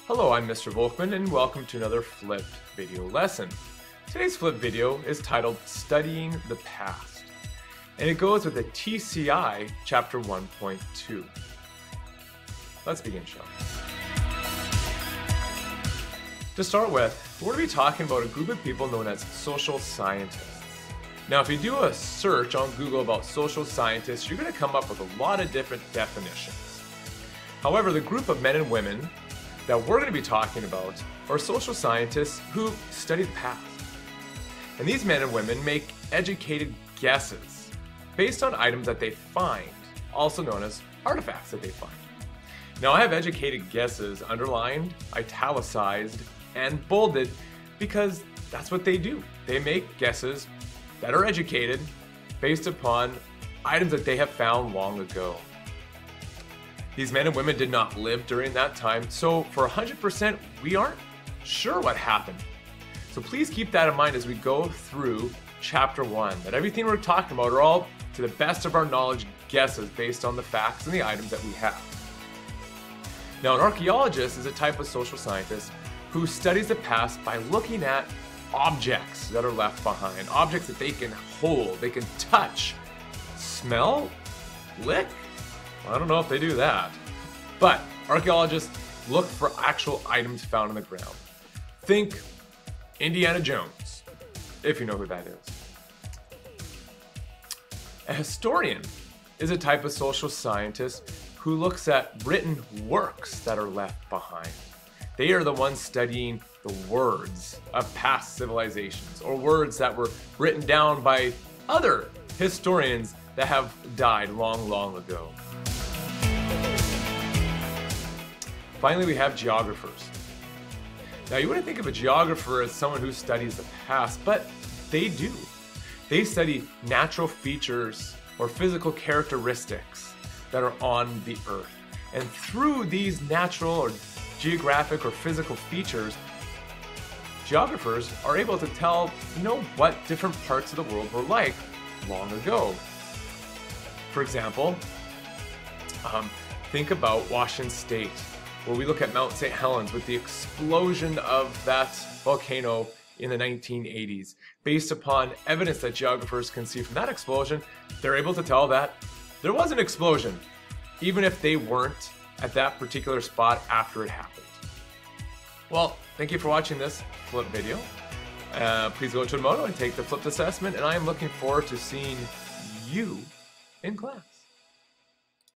Hello, I'm Mr. Volkman and welcome to another flipped video lesson. Today's flipped video is titled Studying the Past, and it goes with the TCI Chapter 1.2. Let's begin, shall we? To start with, we're going to be talking about a group of people known as social scientists. Now, if you do a search on Google about social scientists, you're going to come up with a lot of different definitions. However, the group of men and women that we're going to be talking about are social scientists who study the past. And these men and women make educated guesses based on items that they find, also known as artifacts that they find. Now, I have educated guesses underlined, italicized, and bolded because that's what they do. They make guesses that are educated based upon items that they have found long ago. These men and women did not live during that time, so for 100%, we aren't sure what happened. So please keep that in mind as we go through Chapter 1, that everything we're talking about are all, to the best of our knowledge, guesses based on the facts and the items that we have. Now, an archaeologist is a type of social scientist who studies the past by looking at objects that are left behind, objects that they can hold, they can touch, smell, lick. I don't know if they do that. But archaeologists look for actual items found on the ground. Think Indiana Jones, if you know who that is. A historian is a type of social scientist who looks at written works that are left behind. They are the ones studying the words of past civilizations, or words that were written down by other historians that have died long, long ago. Finally, we have geographers. Now, you wouldn't think of a geographer as someone who studies the past, but they do. They study natural features or physical characteristics that are on the earth. And through these natural or geographic or physical features, geographers are able to tell, what different parts of the world were like long ago. For example, think about Washington State, where we look at Mount St. Helens with the explosion of that volcano in the 1980s. Based upon evidence that geographers can see from that explosion, they're able to tell that there was an explosion, even if they weren't at that particular spot after it happened. Well, thank you for watching this flip video. Please go to Moto and take the flipped assessment, and I am looking forward to seeing you in class.